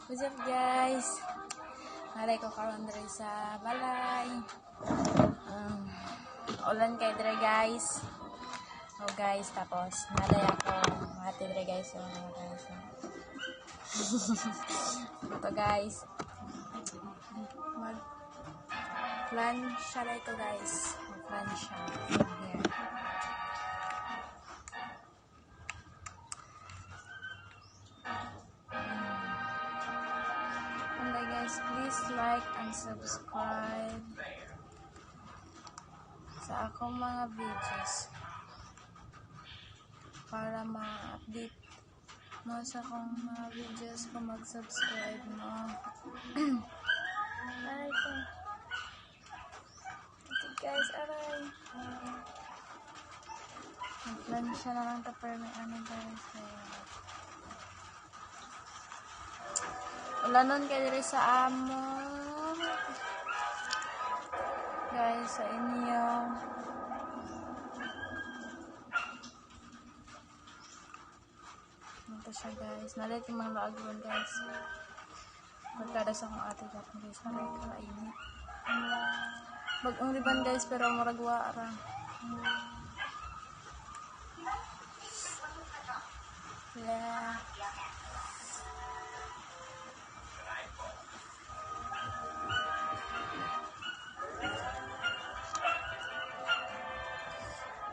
What's up guys? Nalay ko karon diri sa balay. Ulan kay diri guys. Oh guys, tapos nalay ako hati diri guys. So, guys. Ito guys. Mag-plancha na ito guys. Mag-plancha. Here. Please like and subscribe sa akong mga videos para ma-update mo sa akong mga videos kung mag-subscribe mo. Aray ko. Ito guys, aray. Mag-plan siya na lang tapos may ano guys. Ulanon kayo diri sa amo guys, sa inyo ito siya guys, nalit yung mga laagron guys, magkada sa akong ate dapat guys, nalit ka init bagong riban guys, pero maragwa ara yeah.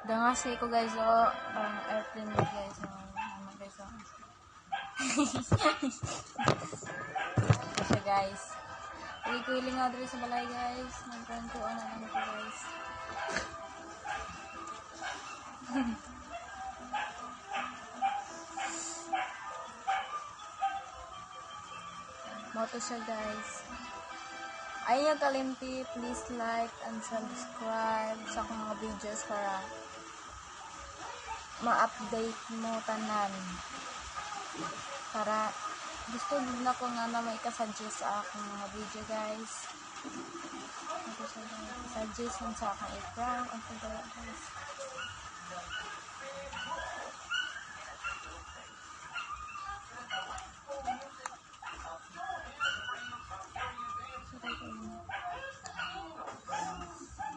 Dangasi ko guys, parang airplane mo guys, ano guys, kasi guys, kuling nga dito sa balay guys, nagkantuan na lang ito guys. Moto siya guys. Ayaw kalimpi, please like and subscribe sa akong mga videos para ma-update mo tanan. Para gusto din ako nga na may ka-suggest sa akong mga video guys. Suggest sa akong i-prank ang pagdala guys.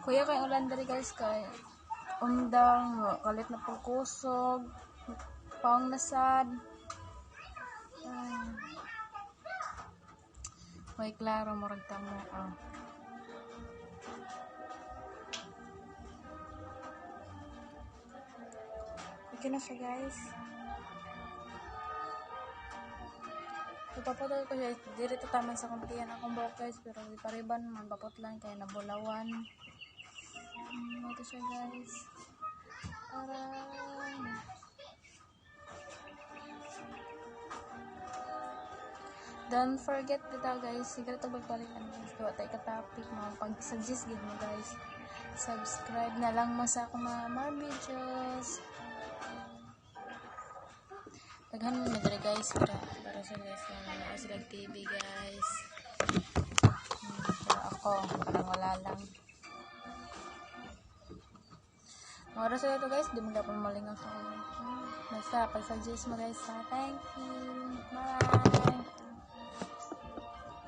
Kuya kay ulan diri guys kay undang kalit na pagkusog paong nasad may klaro murag tamo okay na siya guys. Ipapatol ko siya diri taman sa kumpiyan akong buhok guys, pero ipariban man papot lang kay nabulawan. Ito siya guys. Don't forget dito guys, siguro ito magbalikan guys. Diba tayo ka-topic mo, pag-suggest gid mo guys. Subscribe na lang mo sa akong mga videos. Daghan mo na diri guys para sa guys na sila TV guys. Pero ako parang wala lang. Mga oras na ito guys, di mo dapat malingaw sa basta pag-suggest mo guys. Thank you. Bye.